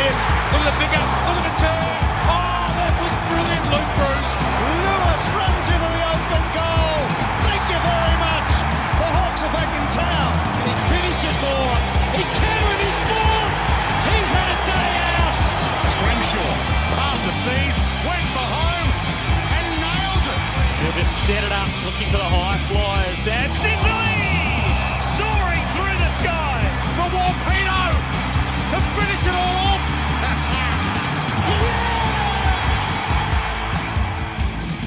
this. Look at the pickup. Look at the turn. Oh, that was brilliant, Luke Bruce. Lewis runs into the open goal. Thank you very much. The Hawks are back in town. And he finishes more. He can with his fourth. He's had a day out. Scrimshaw, half the seas, went for home and nails it. They'll just set it up, looking for the high flyers. And Sicily soaring through the skies. For Warpino to finish it all off.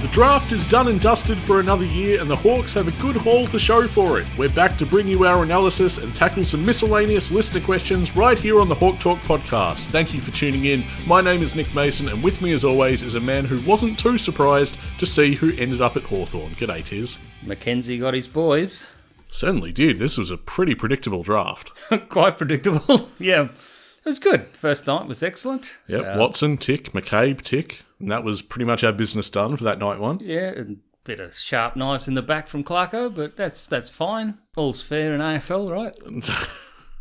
The draft is done and dusted for another year, and the Hawks have a good haul to show for it. We're back to bring you our analysis and tackle some miscellaneous listener questions right here on the Hawk Talk podcast. Thank you for tuning in. My name is Nick Mason, and with me as always is a man who wasn't too surprised to see who ended up at Hawthorn. G'day, Tiz. Mackenzie got his boys. Certainly did. This was a pretty predictable draft. Quite predictable. Yeah. It was good. First night was excellent. Yep, Watson, tick. McCabe, tick. And that was pretty much our business done for that night one. Yeah, a bit of sharp knives in the back from Clarko, but that's fine. All's fair in AFL, right?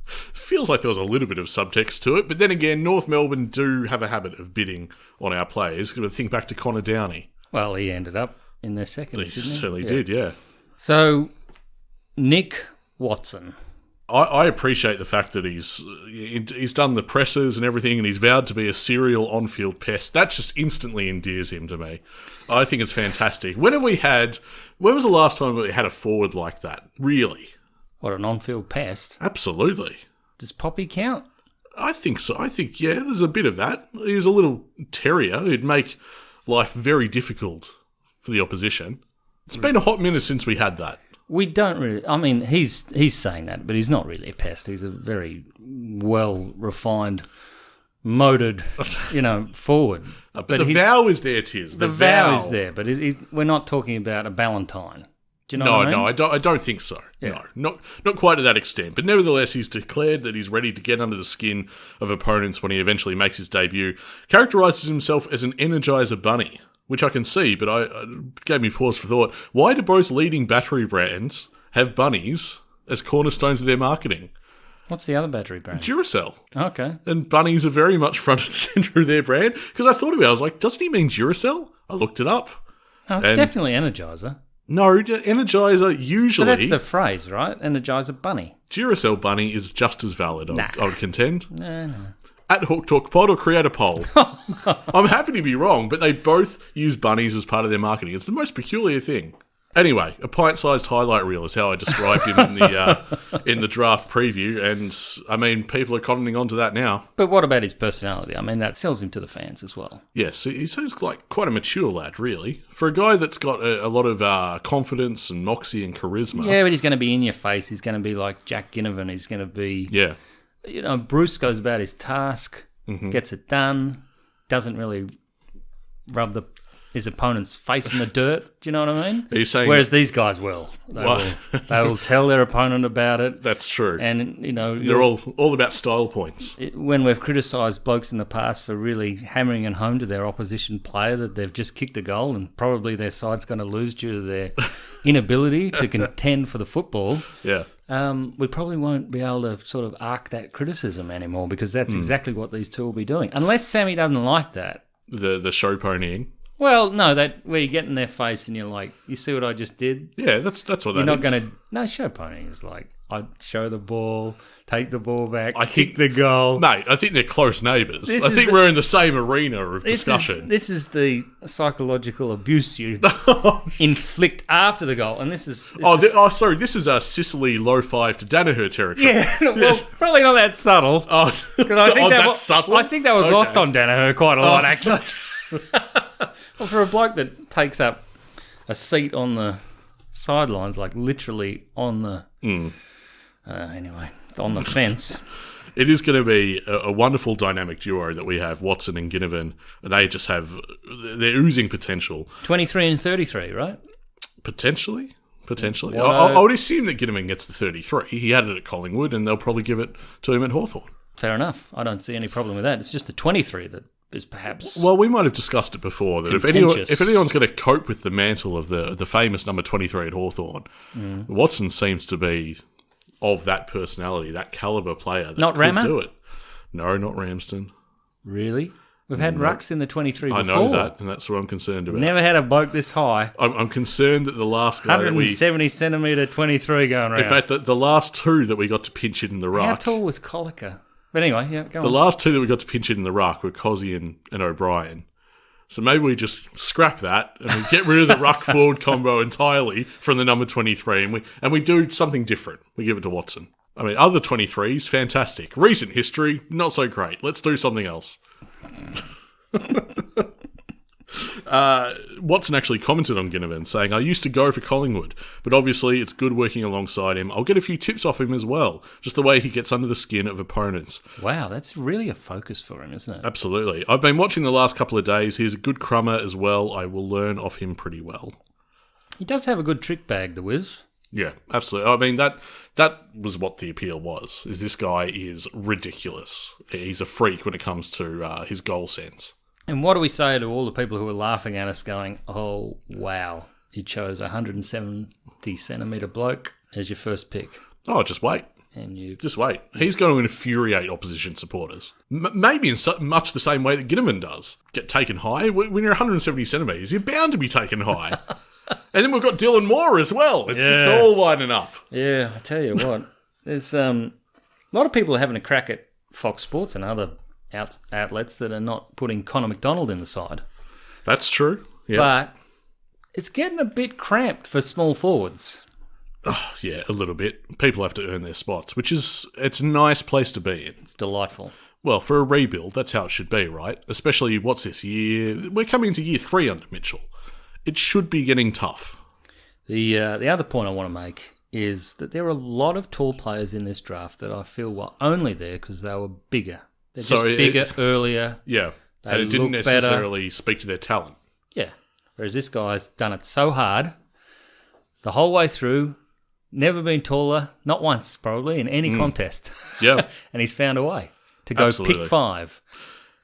Feels like there was a little bit of subtext to it, but then again, North Melbourne do have a habit of bidding on our players. Think back to Connor Downey. Well, he ended up in their seconds, didn't he? Certainly did, yeah. So, Nick Watson. I appreciate the fact that he's done the presses and everything, and he's vowed to be a serial on-field pest. That just instantly endears him to me. I think it's fantastic. When was the last time we had a forward like that? Really? What, an on-field pest? Absolutely. Does Poppy count? I think so. I think, yeah, there's a bit of that. He was a little terrier who'd make life very difficult for the opposition. It's been a hot minute since we had that. We don't really... I mean, he's saying that, but he's not really a pest. He's a very well-refined, motored, forward. But the vow is there, Tiz. The vow is there, but we're not talking about a Ballantine. Do you know what I mean? No, I don't think so. Yeah. No, not quite to that extent. But nevertheless, he's declared that he's ready to get under the skin of opponents when he eventually makes his debut. Characterises himself as an Energizer bunny, which I can see, but I gave me pause for thought. Why do both leading battery brands have bunnies as cornerstones of their marketing? What's the other battery brand? Duracell. Okay. And bunnies are very much front and centre of their brand. Because I thought about it, I was like, doesn't he mean Duracell? I looked it up. Oh, it's definitely Energizer. No, Energizer usually... But that's the phrase, right? Energizer bunny. Duracell bunny is just as valid, I would contend. No. At Hawk Talk Pod or create a poll. I'm happy to be wrong, but they both use bunnies as part of their marketing. It's the most peculiar thing. Anyway, a pint-sized highlight reel is how I described him in the draft preview, and I mean, people are commenting onto that now. But what about his personality? I mean, that sells him to the fans as well. Yes, he seems like quite a mature lad, really. For a guy that's got a lot of confidence and moxie and charisma. Yeah, but he's going to be in your face. He's going to be like Jack Ginnivan. He's going to be... Yeah. Bruce goes about his task, gets it done, doesn't really rub his opponent's face in the dirt. Do you know what I mean? Are you saying? Whereas these guys will. They will tell their opponent about it. That's true. And, they're all about style points. When we've criticised blokes in the past for really hammering it home to their opposition player that they've just kicked a goal and probably their side's going to lose due to their inability to contend for the football. Yeah. We probably won't be able to sort of arc that criticism anymore because that's exactly what these two will be doing. Unless Sammy doesn't like that. The show ponying. Well, no, that where you get in their face and you're like, you see what I just did? Yeah, that's what that is. You're not going to... No, show ponying is like, I show the ball, take the ball back, kick the goal. Mate, I think they're close neighbours. I think we're in the same arena of discussion. This is the psychological abuse you inflict after the goal. And this is... sorry, this is a Sicily low five to Danaher territory. Yeah, well, probably not that subtle. Oh, that's subtle? I think that was lost on Danaher quite a lot, actually. Well, for a bloke that takes up a seat on the sidelines, like literally on the... anyway, on the fence... It is going to be a wonderful dynamic duo that we have, Watson and Ginnivan. They just have... They're oozing potential. 23 and 33, right? Potentially. I would assume that Ginnivan gets the 33. He had it at Collingwood, and they'll probably give it to him at Hawthorn. Fair enough. I don't see any problem with that. It's just the 23 that is perhaps... Well, we might have discussed it before, that if anyone's going to cope with the mantle of the famous number 23 at Hawthorn, Watson seems to be of that personality, that calibre player that not could Rammer? do it. No, not Ramsden. Really? We've had rucks in the 23 before. I know that, and that's what I'm concerned about. Never had a bloke this high. I'm concerned that the last guy 170 centimetre 23 going around. In fact, the last two that we got to pinch it in the ruck. How tall was Colica? But anyway, yeah, go on. The last two that we got to pinch it in the ruck were Cozzy and O'Brien. So maybe we just scrap that and we get rid of the ruck forward combo entirely from the number 23 and we do something different. We give it to Watson. I mean, other 23s, fantastic. Recent history, not so great. Let's do something else. Watson actually commented on Ginnivan, saying, I used to go for Collingwood, but obviously it's good working alongside him. I'll get a few tips off him as well, just the way he gets under the skin of opponents. Wow, that's really a focus for him, isn't it? Absolutely. I've been watching the last couple of days. He's a good crummer as well. I will learn off him pretty well. He does have a good trick bag, the Wiz. Yeah, absolutely. I mean, that was what the appeal was, is this guy is ridiculous. He's a freak when it comes to his goal sense. And what do we say to all the people who are laughing at us going, oh, wow, you chose a 170 centimetre bloke as your first pick. Oh, just wait. And you Just wait. He's going to infuriate opposition supporters. Maybe in much the same way that Ginnivan does. Get taken high. When you're 170 centimetres, you're bound to be taken high. And then we've got Dylan Moore as well. It's just all lining up. Yeah, I tell you what. There's a lot of people having a crack at Fox Sports and other outlets that are not putting Connor McDonald in the side. That's true. Yeah. But it's getting a bit cramped for small forwards. Oh, yeah, a little bit. People have to earn their spots, it's a nice place to be in. It's delightful. Well, for a rebuild, that's how it should be, right? Especially, what's this year? We're coming into year 3 under Mitchell. It should be getting tough. The other point I want to make is that there are a lot of tall players in this draft that I feel were only there because they were bigger. They're just bigger, earlier. Yeah, They and it didn't look necessarily speak to their talent. Yeah. Whereas this guy's done it so hard the whole way through, never been taller, not once probably, in any contest. Yeah. And he's found a way to go Absolutely. pick 5.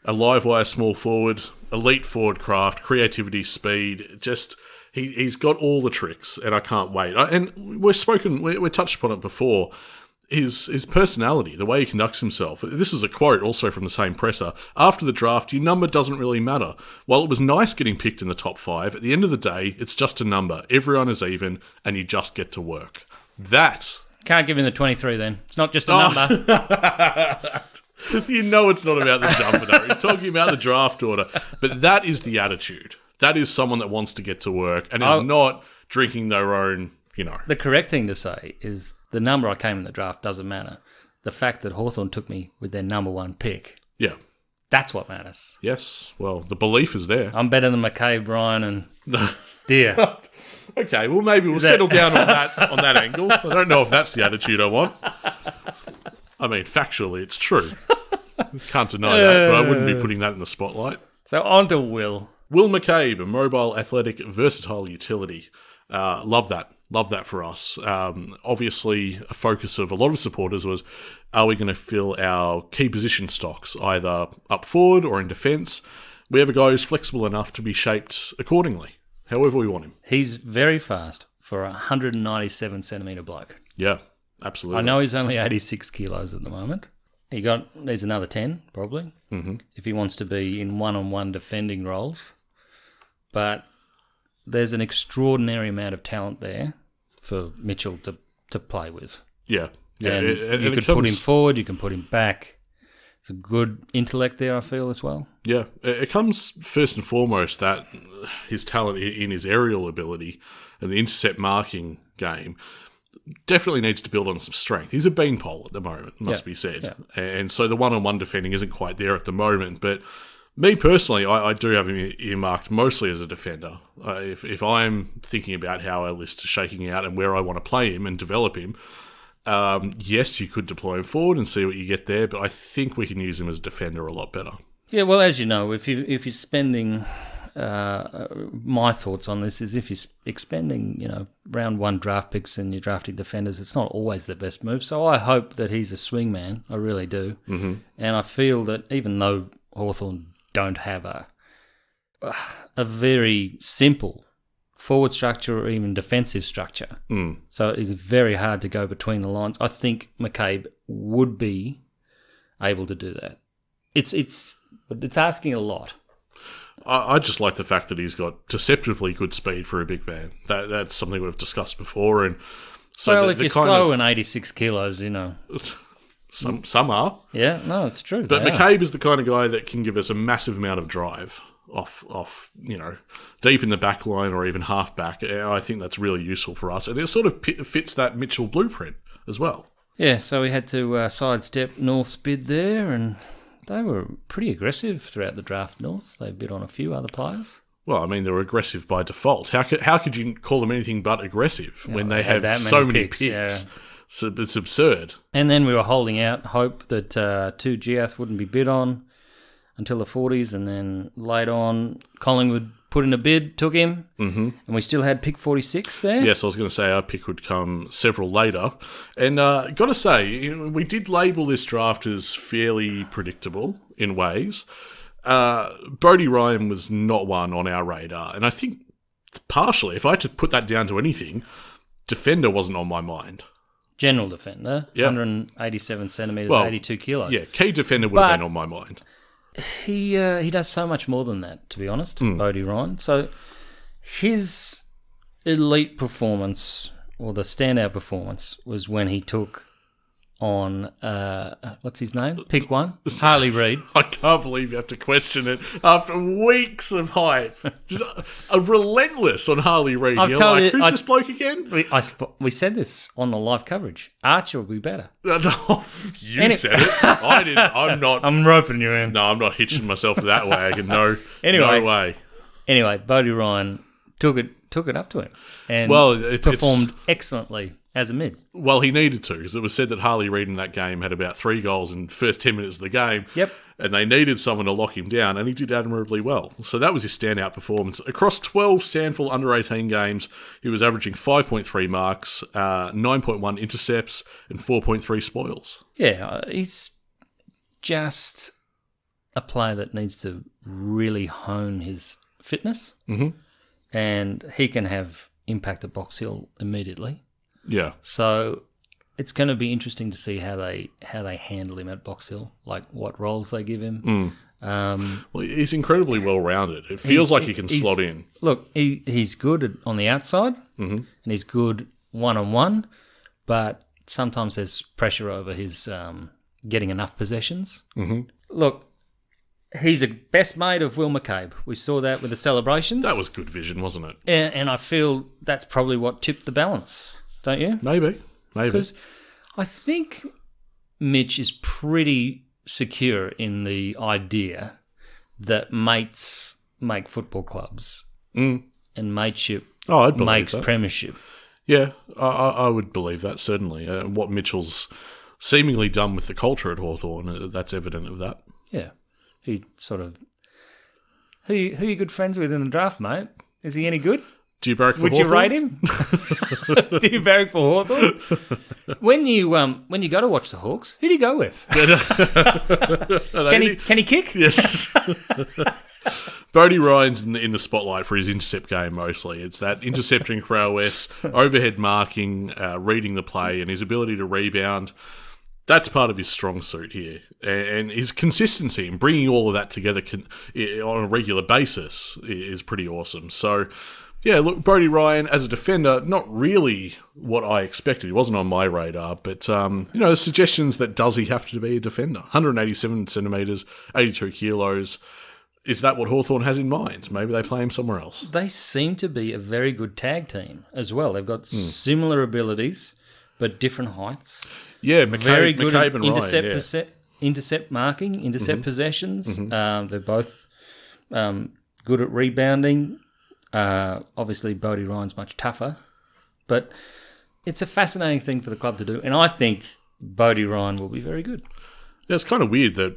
A live wire small forward, elite forward craft, creativity, speed. Just he's got all the tricks, and I can't wait. And we touched upon it before. His personality, the way he conducts himself. This is a quote also from the same presser. After the draft, your number doesn't really matter. While it was nice getting picked in the top 5, at the end of the day, it's just a number. Everyone is even, and you just get to work. That. Can't give him the 23 then. It's not just a number. You know it's not about the jumper, though. He's talking about the draft order. But that is the attitude. That is someone that wants to get to work and is not drinking their own, The correct thing to say is the number I came in the draft doesn't matter. The fact that Hawthorn took me with their number 1 pick, Yeah. that's what matters. Yes. Well, the belief is there. I'm better than McCabe, Ryan, and Deer. Okay, well, maybe we'll settle down on that angle. I don't know if that's the attitude I want. I mean, factually, it's true. Can't deny that, but I wouldn't be putting that in the spotlight. So on to Will. Will McCabe, a mobile, athletic, versatile utility. Love that. Love that for us. Obviously, a focus of a lot of supporters was, are we going to fill our key position stocks, either up forward or in defence? We have a guy who's flexible enough to be shaped accordingly, however we want him. He's very fast for a 197 centimetre bloke. Yeah, absolutely. I know he's only 86 kilos at the moment. Needs another 10, probably, if he wants to be in one-on-one defending roles. But there's an extraordinary amount of talent there for Mitchell to play with. Yeah. And you can put him forward, you can put him back. It's a good intellect there, I feel, as well. Yeah. It comes first and foremost that his talent in his aerial ability and the intercept marking game definitely needs to build on some strength. He's a beanpole at the moment, must be said. Yeah. And so the one-on-one defending isn't quite there at the moment. But me personally, I do have him earmarked mostly as a defender. If I'm thinking about how our list is shaking out and where I want to play him and develop him, yes, you could deploy him forward and see what you get there, but I think we can use him as a defender a lot better. Yeah, well, as you know, if you're spending... my thoughts on this is if you're expending, round 1 draft picks and you're drafting defenders, it's not always the best move. So I hope that he's a swingman. I really do. Mm-hmm. And I feel that even though Hawthorn don't have a very simple forward structure or even defensive structure, so it's very hard to go between the lines, I think McCabe would be able to do that. it's asking a lot. I just like the fact that he's got deceptively good speed for a big man. That's something we've discussed before. And so Well, if you're slow and 86 kilos, some are. Yeah, no, it's true. But they are. McCabe is the kind of guy that can give us a massive amount of drive off deep in the back line or even half back. I think that's really useful for us. And it sort of fits that Mitchell blueprint as well. Yeah, so we had to sidestep North's bid there, and they were pretty aggressive throughout the draft, North. They bid on a few other players. Well, I mean, they're aggressive by default. How could you call them anything but aggressive when they had have that so many many picks, picks? yeah. So it's absurd. And then we were holding out hope that 2 Giath wouldn't be bid on until the 40s, and then later on, Collingwood put in a bid, took him, and we still had pick 46 there. Yes, I was going to say our pick would come several later. And got to say, we did label this draft as fairly predictable in ways. Bodie Ryan was not one on our radar. And I think partially, if I had to put that down to anything, defender wasn't on my mind. General defender, Yeah. 187 centimetres, Well, 82 kilos. Yeah, key defender would have been on my mind. He does so much more than that, to be honest, Bodie Ryan. So his elite performance, or the standout performance, was when he took on, what's his name? Pick 1? Harley Reid. I can't believe you have to question it after weeks of hype. Just a relentless on Harley Reid. I've You're told like, you- who's this bloke again? We said this on the live coverage. Archer will be better. You said it. I didn't. I'm not. I'm roping you in. No, I'm not hitching myself to that wagon. No, Anyway. no way. Anyway, Bodie Ryan took it up to him and Well, performed excellently as a mid. Well, he needed to, because it was said that Harley Reid in that game had about 3 goals in the first 10 minutes of the game. Yep. And they needed someone to lock him down, and he did admirably well. So that was his standout performance. Across 12 Sandful under-18 games, he was averaging 5.3 marks, 9.1 intercepts, and 4.3 spoils. Yeah, he's just a player that needs to really hone his fitness, and he can have impact at Box Hill immediately. Yeah. So it's going to be interesting to see how they handle him at Box Hill, like what roles they give him. Well, he's incredibly well-rounded. It feels like he can slot in. Look, he's good on the outside, and he's good one-on-one, but sometimes there's pressure over his getting enough possessions. Look, he's a best mate of Will McCabe. We saw that with the celebrations. That was good vision, wasn't it? And I feel that's probably what tipped the balance, don't you? Maybe. Because I think Mitch is pretty secure in the idea that mates make football clubs and mateship I'd believe makes that. premiership. Yeah, I would believe that, certainly. What Mitchell's seemingly done with the culture at Hawthorn, that's evident of that. Yeah. He sort of... Who you good friends with in the draft, mate? Is he any good? Do you barrack for Would you Hawthorn? rate him? Do you barrack for Hawthorn? When you go to watch the Hawks, who do you go with? Can he kick? Yes. Bodie Ryan's in the spotlight for his intercept game mostly. It's that intercepting prowess, overhead marking, reading the play, and his ability to rebound. That's part of his strong suit here. And his consistency in bringing all of that together on a regular basis is pretty awesome. So, yeah, look, Bodie Ryan as a defender, not really what I expected. He wasn't on my radar, but, the suggestions that does he have to be a defender? 187 centimetres, 82 kilos. Is that what Hawthorn has in mind? Maybe they play him somewhere else. They seem to be a very good tag team as well. They've got similar abilities, but different heights. Yeah, Very good McCabe at and Ryan, intercept marking, intercept possessions. They're both good at rebounding. Obviously, Bodie Ryan's much tougher, but it's a fascinating thing for the club to do, and I think Bodie Ryan will be very good. Yeah, it's kind of weird that,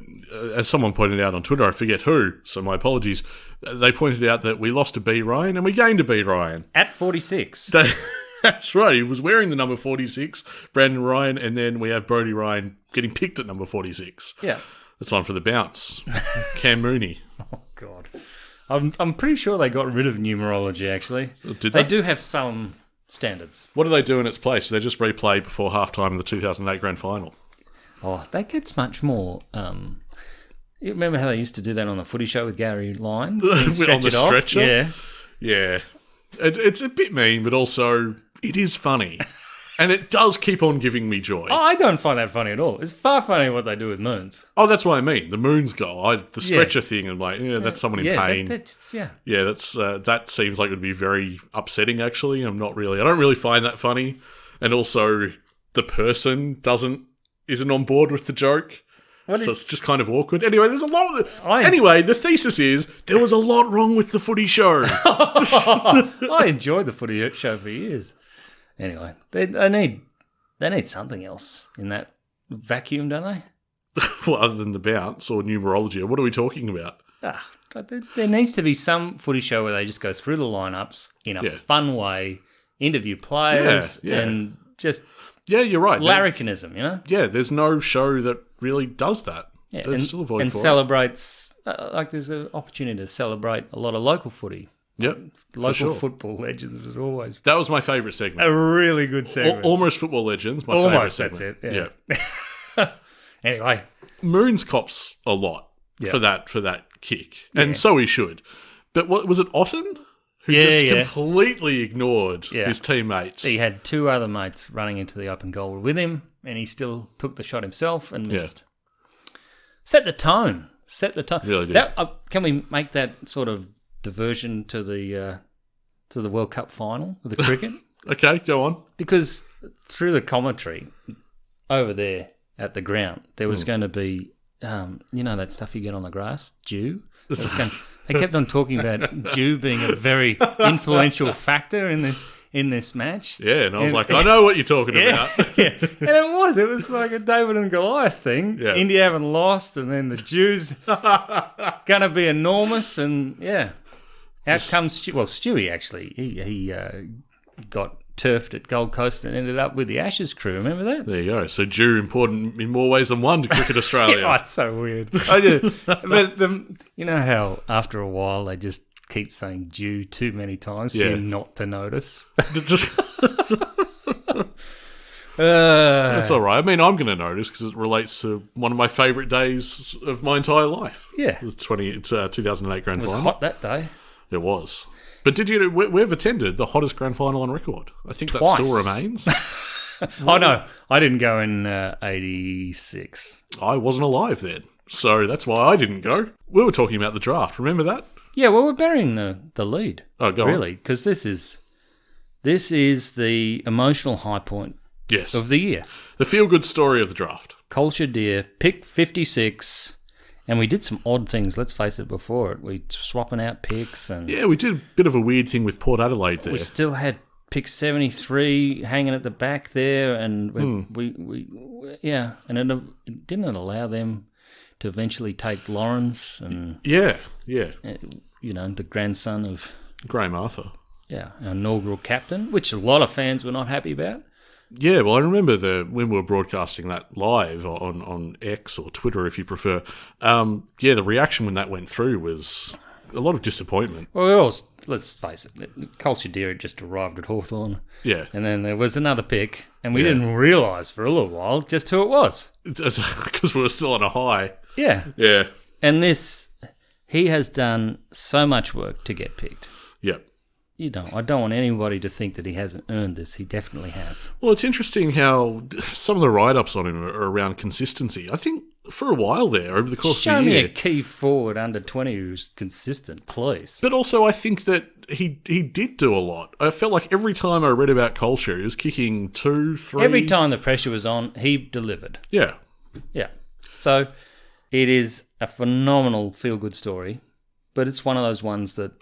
as someone pointed out on Twitter, I forget who, so my apologies, they pointed out that we lost a B Ryan and we gained a B Ryan. At 46. That's right, he was wearing the number 46, Brandon Ryan, and then we have Bodie Ryan getting picked at number 46. Yeah. That's one for the bounce. Cam Mooney. Oh, God. I'm pretty sure they got rid of numerology, actually. Did They they? do have some standards. What do they do in its place? They just replay before halftime in the 2008 Grand Final. Oh, that gets much more You remember how they used to do that on the Footy Show with Gary Lyon? On the stretcher? Yeah. Yeah. It's a bit mean, but also it is funny. And it does keep on giving me joy. Oh, I don't find that funny at all. It's far funnier what they do with Moons. Oh, that's what I mean. The Moons guy, the stretcher thing, I'm like, that's someone in pain. Yeah, that's that seems like it would be very upsetting. Actually, I don't really find that funny, and also the person isn't on board with the joke, so it's just kind of awkward. Anyway, there's a lot. Anyway, the thesis is there was a lot wrong with the Footy Show. I enjoyed the Footy Show for years. Anyway, they need something else in that vacuum, don't they? Well, other than the bounce or numerology, what are we talking about? There needs to be some Footy Show where they just go through the lineups in a fun way, interview players, and just you're right, larrikinism, you know? Yeah, there's no show that really does that. Yeah, there's still a void and for celebrates there's an opportunity to celebrate a lot of local footy. Yep. Local football legends was always... That was my favourite segment. A really good segment. Almost Football Legends, my favourite segment. That's it, yeah. Anyway. Moons cops a lot for that kick. And so he should. But what was it, Otten? Who just completely ignored his teammates. He had two other mates running into the open goal with him, and he still took the shot himself and missed. Set the tone. Really did. Can we make that sort of diversion to the World Cup final of the cricket? Okay, go on. Because through the commentary over there at the ground, there was going to be, that stuff you get on the grass, dew. They kept on talking about dew being a very influential factor in this match. Yeah, and I was like, I know what you're talking about. Yeah. And it was like a David and Goliath thing. Yeah. India haven't lost, and then the dew's going to be enormous, and out comes Stewie, actually. He got turfed at Gold Coast and ended up with the Ashes crew. Remember that? There you go. So dew important in more ways than one to Cricket Australia. It's so weird. But you know how after a while they just keep saying dew too many times for you not to notice? That's all right. I mean, I'm going to notice because it relates to one of my favourite days of my entire life. Yeah. The 2008 Grand Final. It was hot that day. It was. But did you know, we've attended the hottest Grand Final on record. I think that Twice. still remains. Oh, no. I didn't go in 86. I wasn't alive then. So that's why I didn't go. We were talking about the draft. Remember that? Yeah, well, we're burying the lead. Oh, go on. Really, because this is the emotional high point of the year. The feel-good story of the draft. Culture Deer, pick 56... And we did some odd things, let's face it, before it. We swapping out picks. And yeah, we did a bit of a weird thing with Port Adelaide there. We still had pick 73 hanging at the back there. And we and it didn't allow them to eventually take Lawrence. And yeah. The grandson of Graham Arthur. Yeah, our inaugural captain, which a lot of fans were not happy about. Yeah, well, I remember when we were broadcasting that live on X or Twitter, if you prefer. The reaction when that went through was a lot of disappointment. Well, let's face it, Culture Deer had just arrived at Hawthorn. Yeah. And then there was another pick, and we didn't realise for a little while just who it was. Because we were still on a high. Yeah. Yeah. And he has done so much work to get picked. Yeah. I don't want anybody to think that he hasn't earned this. He definitely has. Well, it's interesting how some of the write-ups on him are around consistency. I think for a while there, over the course of the year... Show me a key forward under 20 who's consistent, please. But also, I think that he did do a lot. I felt like every time I read about Culture, he was kicking 2, 3... Every time the pressure was on, he delivered. Yeah. Yeah. So, it is a phenomenal feel-good story, but it's one of those ones that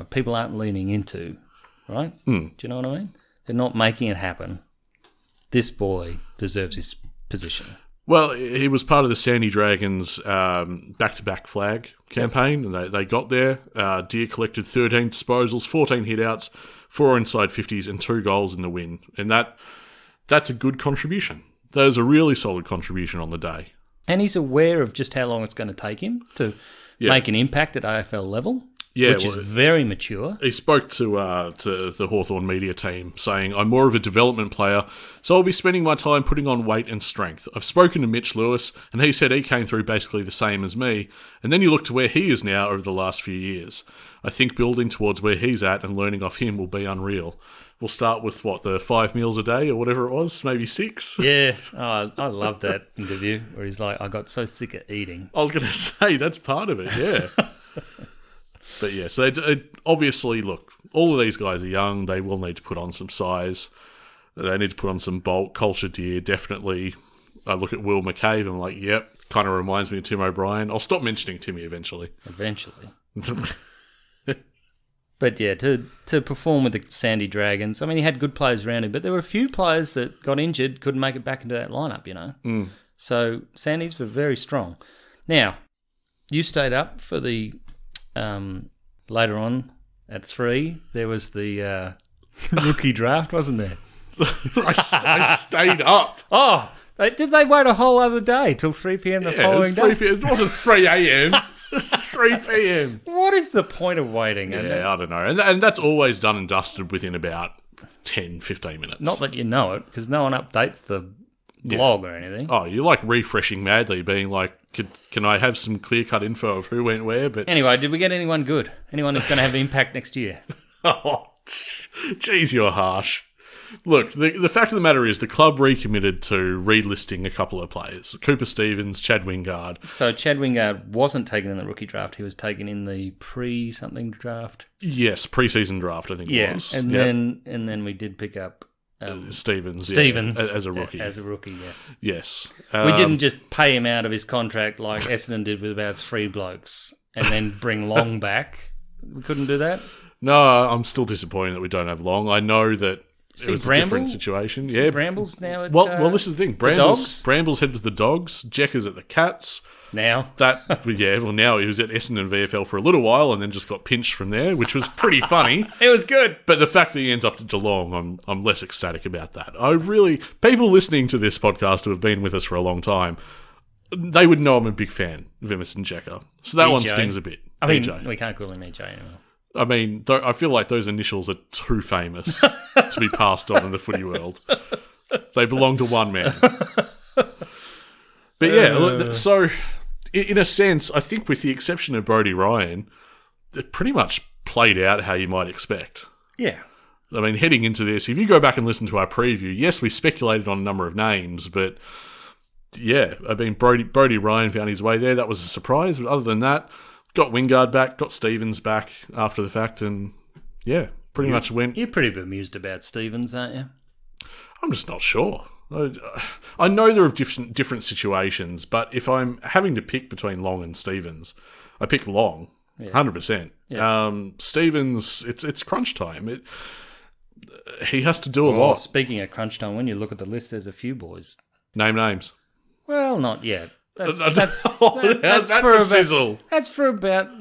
people aren't leaning into, right? Do you know what I mean? They're not making it happen. This boy deserves his position. Well, he was part of the Sandy Dragons back-to-back flag campaign, and they got there. Deer collected 13 disposals, 14 hit-outs, 4 inside 50s, and 2 goals in the win. And that's a good contribution. That is a really solid contribution on the day. And he's aware of just how long it's going to take him to make an impact at AFL level. Yeah, which is very mature. he spoke to the Hawthorn media team saying, I'm more of a development player, so I'll be spending my time putting on weight and strength. I've spoken to Mitch Lewis, and he said he came through basically the same as me, and then you look to where he is now over the last few years. I think building towards where he's at and learning off him will be unreal. We'll start with, the 5 meals a day or whatever it was, maybe 6? Yeah, I love that interview where he's like, I got so sick of eating. I was going to say, that's part of it, yeah. But yeah, so they obviously, look, all of these guys are young. They will need to put on some size. They need to put on some bulk. Culture Deer, definitely. I look at Will McCabe and I'm like, yep, kind of reminds me of Tim O'Brien. I'll stop mentioning Timmy eventually. But yeah, to perform with the Sandy Dragons, I mean, he had good players around him, but there were a few players that got injured, couldn't make it back into that lineup, you know. So Sandys were very strong. Now, you stayed up for the later on at 3. There was the rookie draft, wasn't there? I stayed up. Oh, did they wait a whole other day till 3 p.m. the following day? It wasn't 3 a.m. 3 p.m. What is the point of waiting? Yeah, I don't know. And that's always done and dusted within about 10, 15 minutes. Not that you know it, because no one updates the blog or anything. Oh, you're like refreshing madly, being like, can I have some clear-cut info of who went where? But anyway, did we get anyone good? Anyone who's going to have impact next year? Oh, geez, you're harsh. Look, the fact of the matter is the club recommitted to relisting a couple of players. Cooper Stevens, Chad Wingard. So Chad Wingard wasn't taken in the rookie draft. He was taken in the pre-something draft. Yes, pre-season draft, I think it was. And then we did pick up Stevens. As a rookie. As a rookie, yes. Yes. We didn't just pay him out of his contract like Essendon did with about 3 blokes and then bring Long back. We couldn't do that? No, I'm still disappointed that we don't have Long. I know that it was a different situation. Yeah, Brambles now at well, this is the thing. Dogs? Brambles headed to the Dogs. Jekka's at the Cats. Now? Now he was at Essendon VFL for a little while and then just got pinched from there, which was pretty funny. It was good. But the fact that he ends up at Geelong, I'm less ecstatic about that. People listening to this podcast who have been with us for a long time, they would know I'm a big fan of Emerson Jekka. So that one stings a bit. I mean, we can't call him EJ anymore. I mean, I feel like those initials are too famous to be passed on in the footy world. They belong to one man. But yeah, so in a sense, I think with the exception of Brodie Ryan, it pretty much played out how you might expect. Yeah. I mean, heading into this, if you go back and listen to our preview, yes, we speculated on a number of names, but yeah, I mean, Brodie Ryan found his way there. That was a surprise. But other than that, got Wingard back, got Stevens back after the fact, and yeah, pretty much went. You're pretty bemused about Stevens, aren't you? I'm just not sure. I know there are different situations, but if I'm having to pick between Long and Stevens, I pick Long, 100%. Yeah. Stevens, it's crunch time. He has to do a lot. Speaking of crunch time, when you look at the list, there's a few boys. Name names. Well, not yet. That's for sizzle. That's for about,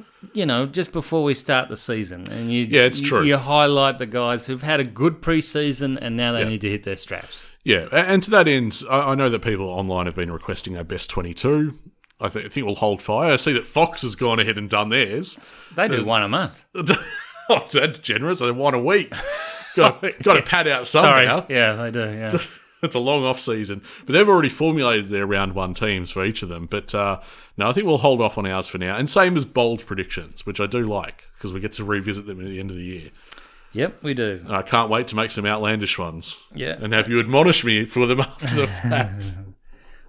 just before we start the season. And it's true. You highlight the guys who've had a good preseason and now they need to hit their straps. Yeah, and to that end, I know that people online have been requesting our best 22. I think we'll hold fire. I see that Fox has gone ahead and done theirs. They do one a month. Oh, that's generous. They one a week. Got to pad out somehow. Sorry. Yeah, they do, yeah. It's a long off season, but they've already formulated their round 1 teams for each of them. But no, I think we'll hold off on ours for now. And same as bold predictions, which I do like because we get to revisit them at the end of the year. Yep, we do. I can't wait to make some outlandish ones. Yeah, and have you admonish me for them after the fact.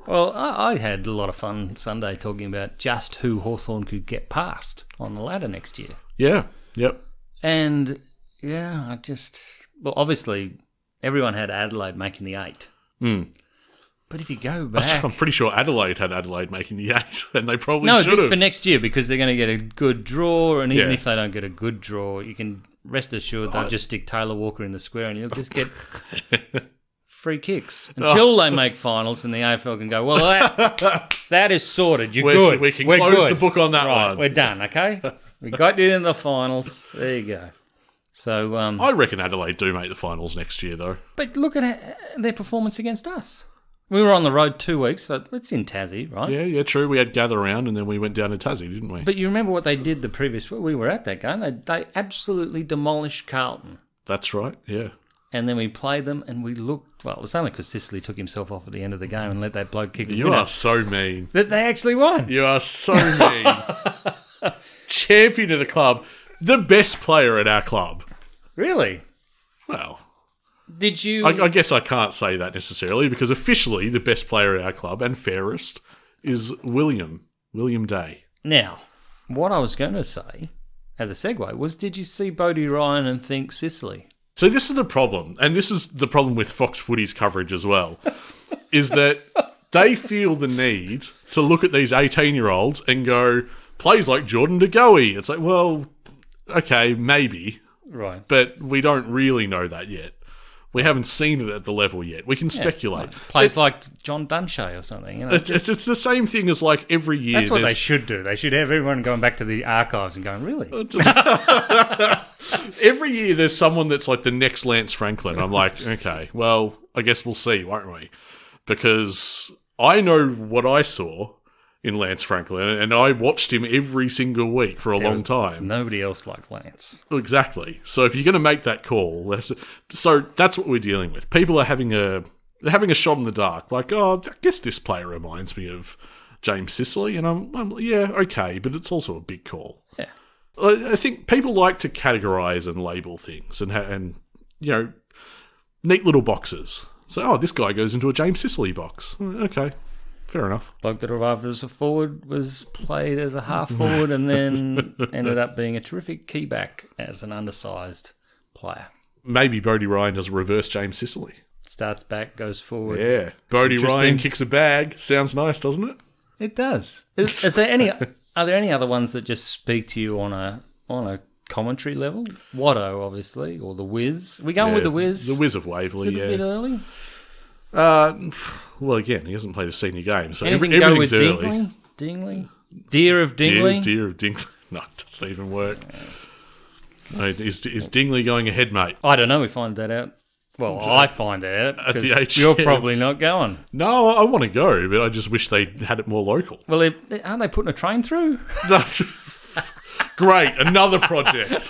Well, I had a lot of fun Sunday talking about just who Hawthorn could get past on the ladder next year. Yeah. Yep. And yeah, obviously. Everyone had Adelaide making the 8. But if you go back... I'm pretty sure Adelaide had Adelaide making the 8, and they probably should have. No, for next year, because they're going to get a good draw, and even if they don't get a good draw, you can rest assured they'll just stick Taylor Walker in the square, and you'll just get free kicks. Until they make finals, and the AFL can go, well, that is sorted. You're good. We can close the book on that one. We're done, okay? We got you in the finals. There you go. So I reckon Adelaide do make the finals next year, though. But look at their performance against us. We were on the road 2 weeks, so it's in Tassie, right? Yeah, true. We had Gather Round and then we went down to Tassie, didn't we? But you remember what they did the previous week? We were at that game. They absolutely demolished Carlton. That's right, yeah. And then we played them and we looked... Well, it was only because Sicily took himself off at the end of the game and let that bloke kick the You winner. are so mean. That they actually won. You are so mean. Champion of the club. The best player at our club. Really? Well... Did you... I guess I can't say that necessarily because officially the best player at our club and fairest is William Day. Now, what I was going to say as a segue was, did you see Bodie Ryan and think Sicily? So this is the problem, and this is the problem with Fox Footy's coverage as well, is that they feel the need to look at these 18-year-olds and go, plays like Jordan De Goey. It's like, well, okay, maybe, Right. but we don't really know that yet. We haven't seen it at the level yet. We can speculate. Plays like John Dunshay or something. You know, It's the same thing as like every year. that's what they should do. They should have everyone going back to the archives and going, really? Every year there's someone that's like the next Lance Franklin. I'm like, okay, well, I guess we'll see, won't we? Because I know what I saw in Lance Franklin, and I watched him every single week for a long time. Nobody else like Lance. Exactly. So if you're going to make that call, that's what we're dealing with. People are having a shot in the dark. Like, oh, I guess this player reminds me of James Sicily, and I'm yeah, okay, but it's also a big call. Yeah. I think people like to categorise and label things, and you know, neat little boxes. So, oh, this guy goes into a James Sicily box. Okay. Fair enough. Bloke that arrived as a forward was played as a half forward and then ended up being a terrific key back as an undersized player. Maybe Bodie Ryan does a reverse James Sicily. Starts back, goes forward. Yeah. Bodie Interesting. Ryan kicks a bag. Sounds nice, doesn't it? It does. Is there any? Are there any other ones that just speak to you on a commentary level? Watto, obviously, or the Wiz. We going with the Wiz? The Wiz of Waverley, Is it a bit early? Well, again, he hasn't played a senior game, so Anything go with everything's early. Dingley? Deer of Dingley? Deer of Dingley. No, it doesn't even work. No, is Dingley going ahead, mate? I don't know. We find that out. Well, I find that out At the because HM. you're probably not going. No, I want to go, but I just wish they had it more local. Well, aren't they putting a train through? Great, another project.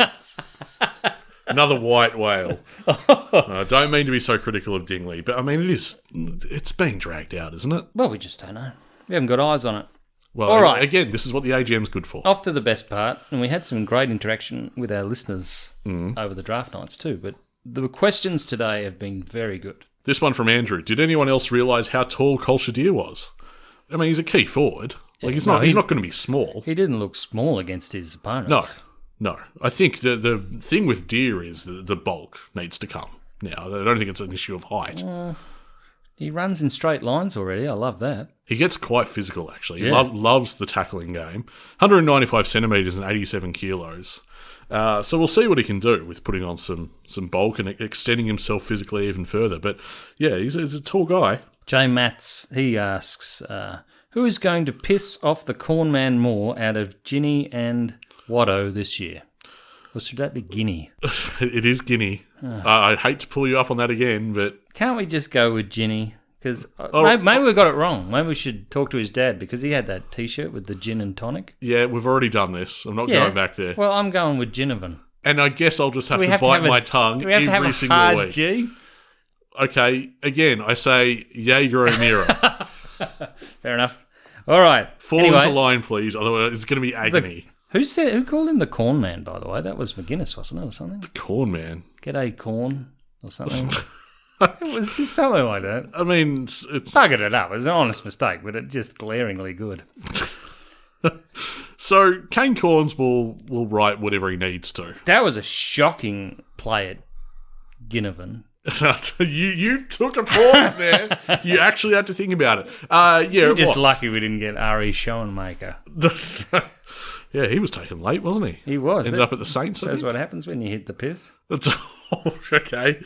Another white whale. I don't mean to be so critical of Dingley, but I mean, it's being dragged out, isn't it? Well, we just don't know. We haven't got eyes on it. Well, All right. Again, this is what the AGM's good for. Off to the best part, and we had some great interaction with our listeners over the draft nights too, but the questions today have been very good. This one from Andrew. Did anyone else realise how tall Colshadir was? I mean, he's a key forward. Like, he's not going to be small. He didn't look small against his opponents. No. I think the thing with Deer is the bulk needs to come. Now, I don't think it's an issue of height. He runs in straight lines already. I love that. He gets quite physical, actually. He Yeah. loves the tackling game. 195 centimetres and 87 kilos. So we'll see what he can do with putting on some bulk and extending himself physically even further. But, yeah, he's a tall guy. Jay Matz, he asks, who is going to piss off the corn man more out of Ginny and Watto this year? Or should that be Guinea? It is Guinea. I hate to pull you up on that again, but... Can't we just go with Ginny? Because Oh, maybe we got it wrong. Maybe we should talk to his dad because he had that T-shirt with the gin and tonic. Yeah, we've already done this. I'm not going back there. Well, I'm going with Ginnivan. And I guess I'll just have Do we to have to bite have a- my tongue Do we have to have every a single hard week. G? Okay, again, I say Jaeger O'Meara. Fair enough. All right. Fall Anyway, into line, please. Otherwise, it's going to be agony. who called him the corn man, by the way? That was McGuinness, wasn't it, or something? Corn, man. G'day, corn, or something. It was something like that. I mean, it's Buggered it up. It was an honest mistake, but it's just glaringly good. so Kane Corns will write whatever he needs to. That was a shocking play at Ginnivan. you took a pause there. You actually had to think about it. Yeah, You're it just was. lucky we didn't get Ari Schoenmaker. Yeah, he was taken late, wasn't he? He was. Ended up at the Saints. I That's think. what happens when you hit the piss. Okay.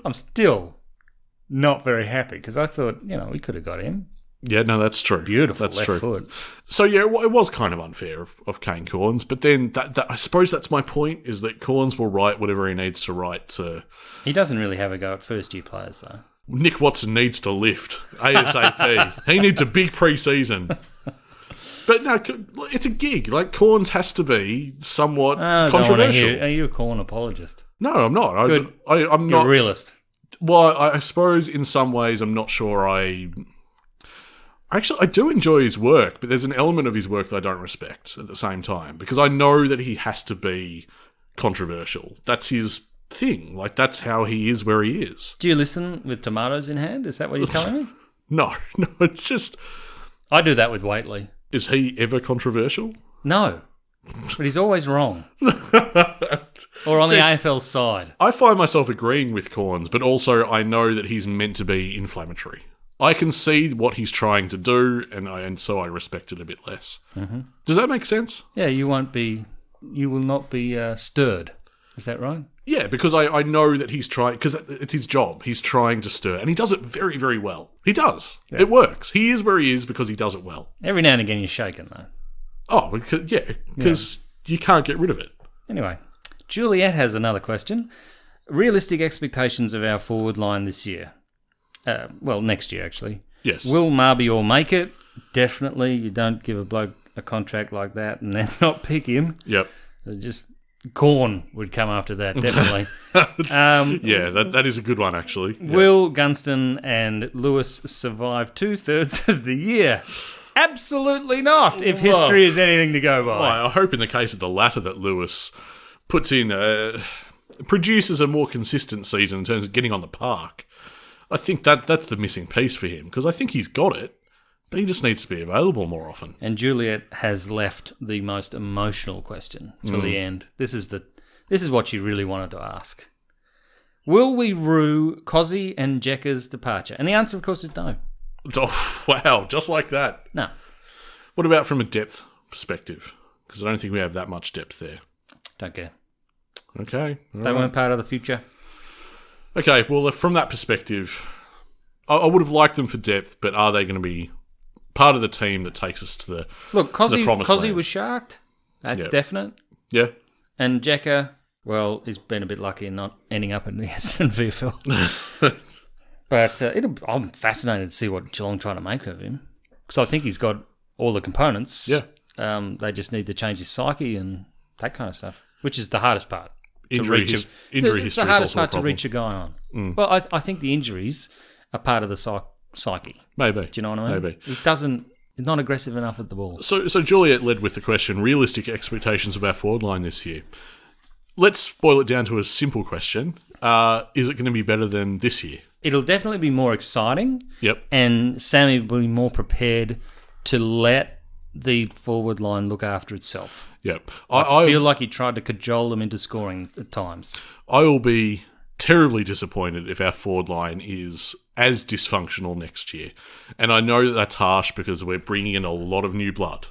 I'm still not very happy because I thought, we could have got him. Yeah, no, that's true. Beautiful That's left true. foot. So yeah, it was kind of unfair of Kane Corns, but then that I suppose that's my point, is that Corns will write whatever he needs to write to... He doesn't really have a go at first-year players, though. Nick Watson needs to lift ASAP. He needs a big pre-season. But no, it's a gig. Like, Corns has to be somewhat controversial. Are you a Corn apologist? No, I'm not. Good. I'm You're not a realist. Well, I suppose in some ways I'm not sure Actually, I do enjoy his work, but there's an element of his work that I don't respect at the same time, because I know that he has to be controversial. That's his thing. Like, that's how he is where he is. Do you listen with tomatoes in hand? Is that what you're telling me? No, it's just... I do that with Waitley. Is he ever controversial? No. But he's always wrong. Or on the AFL side. I find myself agreeing with Corns, but also I know that he's meant to be inflammatory. I can see what he's trying to do, and so I respect it a bit less. Mm-hmm. Does that make sense? Yeah, you will not be stirred. Is that right? Yeah, because I know that he's trying, because it's his job. He's trying to stir, and he does it very, very well. He does. Yeah. It works. He is where he is because he does it well. Every now and again you're shaken, though. Oh, because you can't get rid of it. Anyway, Juliet has another question. Realistic expectations of our forward line this year. Next year, actually. Yes. Will Marbior make it? Definitely. You don't give a bloke a contract like that and then not pick him. Yep. Just Corn would come after that, definitely. That is a good one, actually. Yep. Will Gunston and Lewis survive 2/3 of the year? Absolutely not, if history is anything to go by. Well, I hope in the case of the latter that Lewis produces a more consistent season in terms of getting on the park. I think that's the missing piece for him, because I think he's got it, but he just needs to be available more often. And Juliet has left the most emotional question till the end. This is what she really wanted to ask. Will we rue Cozzy and Jekka's departure? And the answer, of course, is no. Oh, wow, just like that. No. What about from a depth perspective? Because I don't think we have that much depth there. Don't care. Okay. They weren't part of the future. Okay, well, from that perspective, I would have liked them for depth, but are they going to be part of the team that takes us to the promised land? Cozzy was sharked. That's definite. Yeah. And Jekka, well, he's been a bit lucky in not ending up in the SNVFL. But I'm fascinated to see what Geelong trying to make of him, because I think he's got all the components. Yeah. They just need to change his psyche and that kind of stuff, which is the hardest part. Injury history it's the hardest part to reach a guy on. Well, I think the injuries are part of the psyche. Maybe. Do you know what I mean? Maybe. He's not aggressive enough at the ball. So Juliet led with the question, realistic expectations of our forward line this year. Let's boil it down to a simple question. Is it going to be better than this year? It'll definitely be more exciting. Yep. And Sammy will be more prepared to let the forward line look after itself. Yep. I feel like he tried to cajole them into scoring at times. I will be terribly disappointed if our forward line is as dysfunctional next year. And I know that that's harsh because we're bringing in a lot of new blood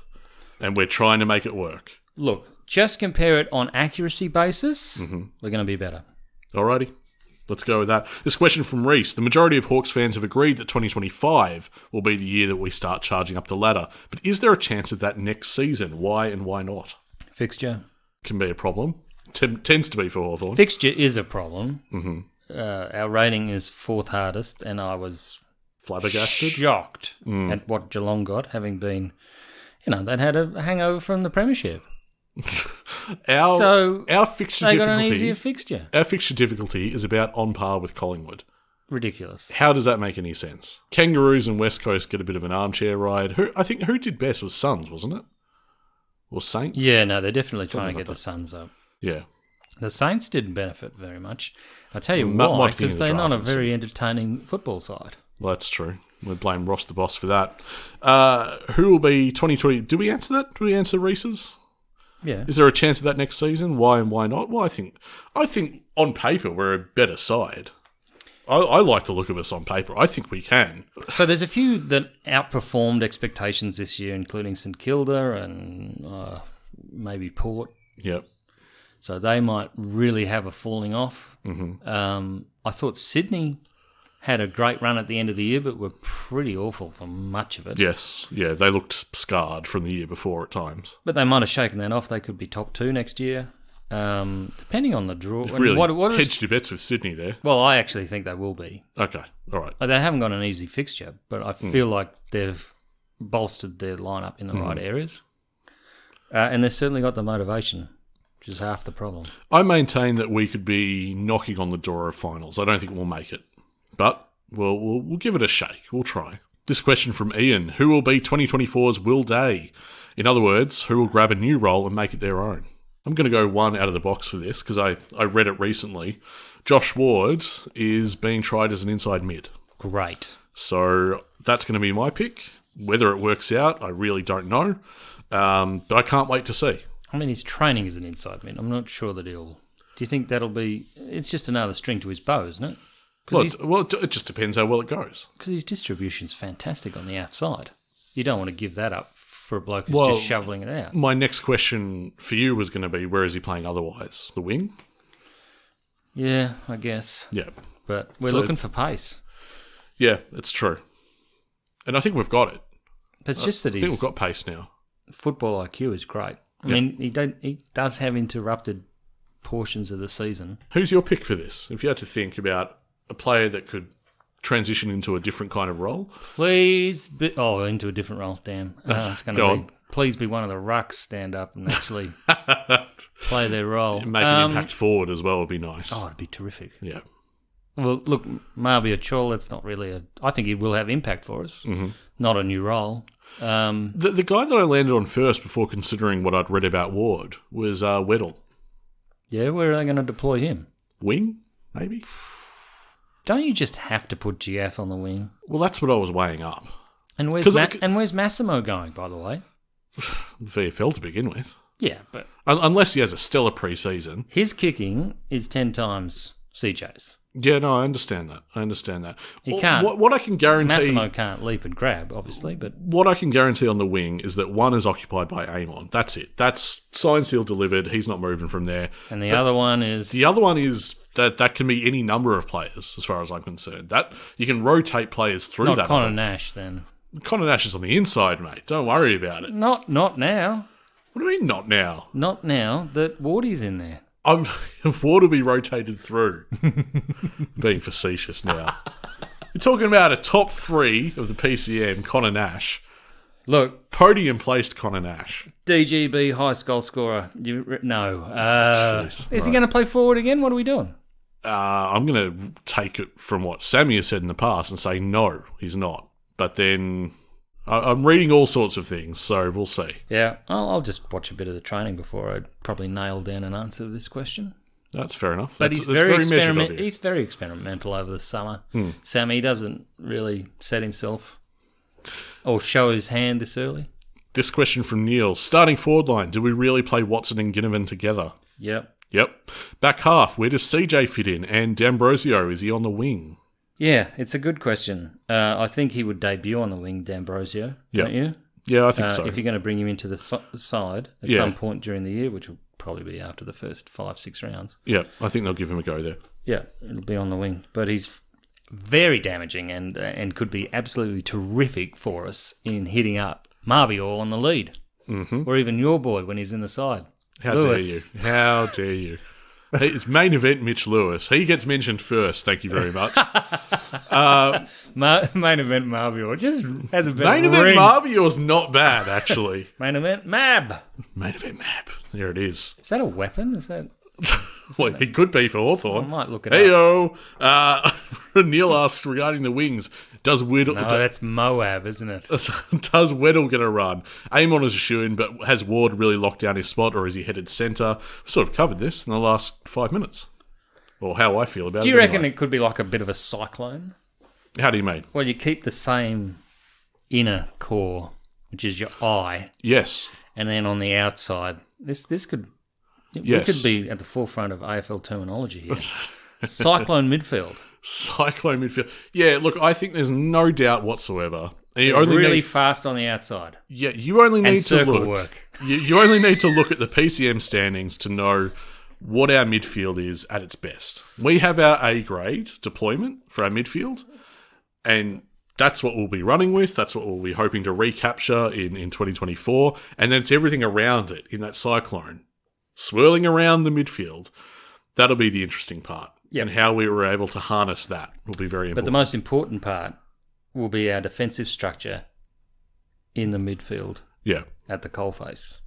and we're trying to make it work. Look, just compare it on accuracy basis, we're going to be better. Alrighty. Let's go with that. This question from Reese. The majority of Hawks fans have agreed that 2025 will be the year that we start charging up the ladder. But is there a chance of that next season? Why and why not? Fixture. Can be a problem. Tends to be for Hawthorn. Fixture is a problem. Mm-hmm. Our rating is 4th hardest, and I was flabbergasted, shocked at what Geelong got, having been, they'd had a hangover from the premiership. Our fixture they difficulty. got an easier fixture. Our fixture difficulty is about on par with Collingwood. Ridiculous. How does that make any sense? Kangaroos and West Coast get a bit of an armchair ride. Who did best was Suns, wasn't it? Or Saints? Yeah, no, they're definitely trying to get the Suns up. Yeah. The Saints didn't benefit very much. I'll tell you why, because they're not a very entertaining football side. Well, that's true. We'll blame Ross the Boss for that. Who will be 2020? Do we answer that? Do we answer Reese's? Yeah. Is there a chance of that next season? Why and why not? Well, I think on paper we're a better side. I like the look of us on paper. I think we can. So there's a few that outperformed expectations this year, including St Kilda and maybe Port. Yep. So they might really have a falling off. Mm-hmm. I thought Sydney had a great run at the end of the year, but were pretty awful for much of it. Yes, yeah, they looked scarred from the year before at times. But they might have shaken that off. They could be top 2 next year. Depending on the draw. You've and really hedged your bets with Sydney there. Well, I actually think they will be. Okay, all right. They haven't got an easy fixture, but I feel like they've bolstered their lineup in the right areas. And they've certainly got the motivation, which is half the problem. I maintain that we could be knocking on the door of finals. I don't think we'll make it, but we'll give it a shake. We'll try. This question from Ian. Who will be 2024's Will Day? In other words, who will grab a new role and make it their own? I'm going to go one out of the box for this because I read it recently. Josh Ward is being tried as an inside mid. Great. So that's going to be my pick. Whether it works out, I really don't know. But I can't wait to see. I mean, he's training as an inside mid. I'm not sure that he'll... Do you think that'll be... It's just another string to his bow, isn't it? Well, it just depends how well it goes. Because his distribution's fantastic on the outside. You don't want to give that up for a bloke who's just shoveling it out. My next question for you was going to be, where is he playing otherwise? The wing? Yeah, I guess. Yeah. But we're looking for pace. Yeah, it's true. And I think we've got it. But it's just that I think we've got pace now. Football IQ is great. I mean, he does have interrupted portions of the season. Who's your pick for this? If you had to think about a player that could transition into a different kind of role. Please into a different role, damn. It's going to be, please be one of the rucks stand up and actually play their role. Make an impact forward as well would be nice. Oh, it'd be terrific. Yeah. Well, look, Marby Achol, that's not really I think he will have impact for us. Mm-hmm. Not a new role. The guy that I landed on first before considering what I'd read about Ward was Weddle. Yeah, where are they going to deploy him? Wing, maybe? Don't you just have to put Giath on the wing? Well, that's what I was weighing up. And where's Massimo going, by the way? VFL to begin with. Yeah, but... Unless he has a stellar pre-season. His kicking is 10 times CJ's. Yeah, no, I understand that. He can't. What I can guarantee... Massimo can't leap and grab, obviously, but... What I can guarantee on the wing is that one is occupied by Amon. That's it. That's signed, sealed, delivered. He's not moving from there. And the other one is... The other one is that can be any number of players, as far as I'm concerned. That you can rotate players through that. Not Connor Nash, then. Connor Nash is on the inside, mate. Don't worry about it. Not now. What do you mean, not now? Not now that Wardy's in there. Ward will be rotated through. Being facetious now. You're talking about a top 3 of the PCM, Connor Nash. Look. Podium placed Connor Nash. DGB high goal scorer. No. Is he going to play forward again? What are we doing? I'm going to take it from what Sammy has said in the past and say no, he's not. But then I'm reading all sorts of things, so we'll see. Yeah, I'll just watch a bit of the training before I probably nail down an answer to this question. That's fair enough. But he's very experimental over the summer. Sammy doesn't really set himself or show his hand this early. This question from Neil. Starting forward line, do we really play Watson and Ginnivan together? Yep. Back half, where does CJ fit in? And D'Ambrosio, is he on the wing? Yeah, it's a good question. I think he would debut on the wing, D'Ambrosio, don't you? Yeah, I think so. If you're going to bring him into the side at some point during the year, which will probably be after the first 5-6 rounds. Yeah, I think they'll give him a go there. Yeah, it'll be on the wing. But he's very damaging and could be absolutely terrific for us in hitting up Marbior on the lead. Mm-hmm. Or even your boy when he's in the side. How dare you? It's main event Mitch Lewis. He gets mentioned first. Thank you very much. Main event Marbior just has a better Main event ring. Marbior's not bad, actually. Main event Mab. Main event Mab. There it is. Is that a weapon? Is that... Well, he could be for Hawthorn. I might look it up. Neil asks regarding the wings, does Weddle... No, that's Moab, isn't it? Does Weddle get a run? Amon is a shoo-in, but has Ward really locked down his spot, or is he headed centre? We've sort of covered this in the last 5 minutes. Or how I feel about it. Do you reckon it could be like a bit of a cyclone? How do you mean? Well, you keep the same inner core, which is your eye. Yes. And then on the outside, this could... Yes. We could be at the forefront of AFL terminology here. Cyclone midfield. Cyclone midfield. Yeah, look, I think there's no doubt whatsoever. Really fast on the outside. Yeah, you only need to look. Work. You only need to look at the PCM standings to know what our midfield is at its best. We have our A grade deployment for our midfield, and that's what we'll be running with. That's what we'll be hoping to recapture in 2024. And then it's everything around it in that cyclone swirling around the midfield. That'll be the interesting part. Yep. And how we were able to harness that will be very important. But the most important part will be our defensive structure in the midfield at the coalface,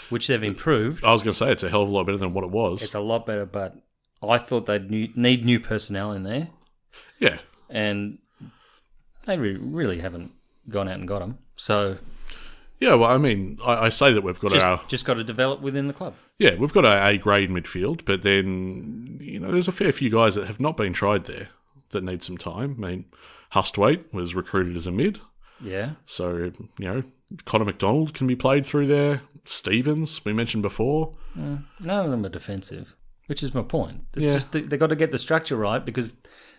which they've improved. I was going to say it's a hell of a lot better than what it was. It's a lot better, but I thought they'd need new personnel in there. Yeah. And they really haven't gone out and got them. So... Yeah, well, I mean, I say that we've got just got to develop within the club. Yeah, we've got our A-grade midfield, but then, there's a fair few guys that have not been tried there that need some time. I mean, Hustwaite was recruited as a mid. Yeah. So, Connor McDonald can be played through there. Stevens, we mentioned before. None of them are defensive, which is my point. It's just they've got to get the structure right because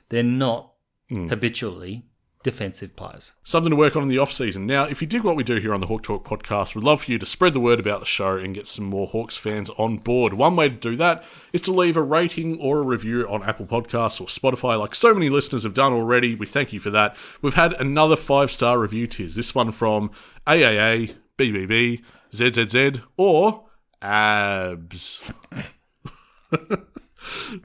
they're not habitually defensive players. Something to work on in the off-season. Now, if you dig what we do here on the Hawk Talk podcast, we'd love for you to spread the word about the show and get some more Hawks fans on board. One way to do that is to leave a rating or a review on Apple Podcasts or Spotify, like so many listeners have done already. We thank you for that. We've had another 5-star review tiers. This one from AAA, BBB, ZZZ, or ABS.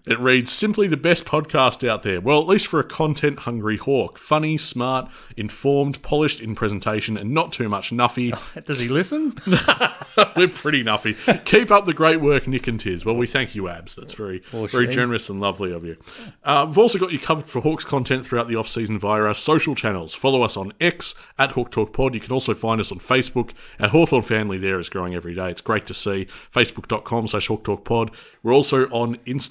It reads, simply the best podcast out there. Well, at least for a content-hungry Hawk. Funny, smart, informed, polished in presentation, and not too much nuffy. Does he listen? We're pretty nuffy. Keep up the great work, Nick and Tiz. Well, we thank you, Abs. That's very generous and lovely of you. We've also got you covered for Hawks content throughout the off-season via our social channels. Follow us on X, at Hawk Talk Pod. You can also find us on Facebook. Our Hawthorn family there is growing every day. It's great to see. Facebook.com/Hawk Talk Pod. We're also on Instagram.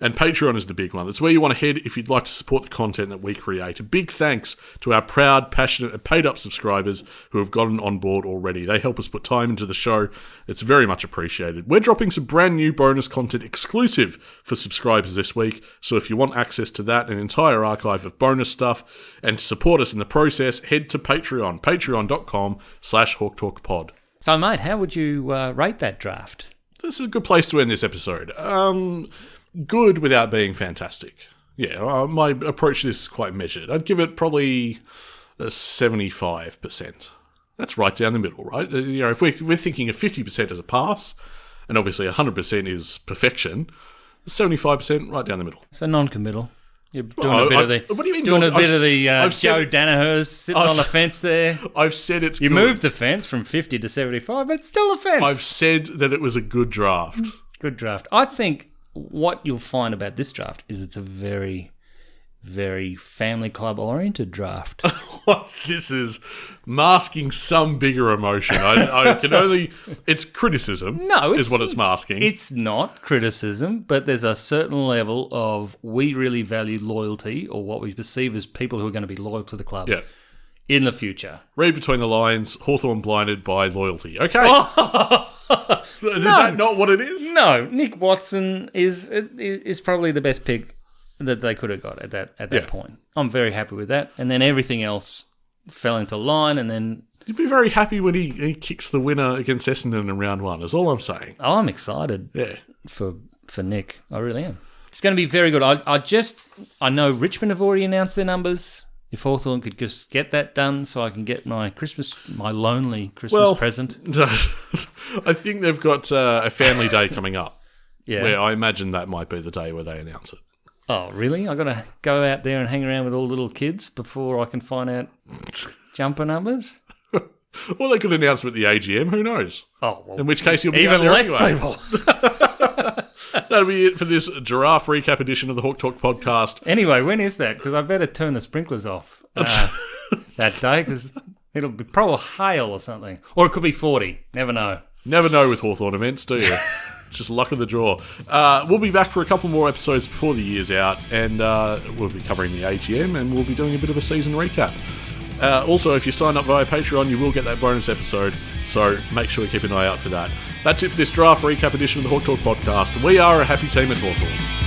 And Patreon is the big one. That's where you want to head if you'd like to support the content that we create. A big thanks to our proud, passionate, and paid-up subscribers who have gotten on board already. They help us put time into the show. It's very much appreciated. We're dropping some brand new bonus content exclusive for subscribers this week. So if you want access to that, an entire archive of bonus stuff, and to support us in the process, head to Patreon. Patreon.com/HawkTalkPod. So, mate, how would you rate that draft? This is a good place to end this episode. Good without being fantastic. Yeah, my approach to this is quite measured. I'd give it probably a 75%. That's right down the middle, right? If we're thinking of 50% as a pass, and obviously 100% is perfection, 75% right down the middle. So non-committal. You're doing what do you mean? Doing a bit of the Joe Danaher's sitting on the fence there. I've said it's You good. moved the fence from 50 to 75, but it's still a fence. I've said that it was a good draft. Good draft. I think what you'll find about this draft is it's a very, very family club oriented draft. This is masking some bigger emotion. I can only... It's criticism. No, is what it's masking. It's not criticism, but there's a certain level of we really value loyalty, or what we perceive as people who are going to be loyal to the club in the future. Read between the lines, Hawthorn blinded by loyalty. Okay. Is that not what it is? No, Nick Watson is probably the best pick that they could have got at that point. I'm very happy with that. And then everything else fell into line, and then... You'd be very happy when he kicks the winner against Essendon in round one, is all I'm saying. Oh, I'm excited for Nick. I really am. It's going to be very good. I know Richmond have already announced their numbers. If Hawthorn could just get that done so I can get my lonely Christmas present. I think they've got a family day coming up. Yeah. Where I imagine that might be the day where they announce it. Oh, really? I've got to go out there and hang around with all the little kids before I can find out jumper numbers? Or they could announce it at the AGM, who knows? Oh, well, in which case you'll be even there less anyway. people. That'll be it for this giraffe recap edition of the Hawk Talk podcast. Anyway, when is that? Because I better turn the sprinklers off that day, because it'll be probably hail or something. Or it could be 40. Never know. Never know with Hawthorn events, do you? Just luck of the draw. We'll be back for a couple more episodes before the year's out, and we'll be covering the AGM, and we'll be doing a bit of a season recap. Also, if you sign up via Patreon, you will get that bonus episode, so make sure you keep an eye out for that. That's it for this draft recap edition of the Hawk Talk podcast. We are a happy team at Hawthorn.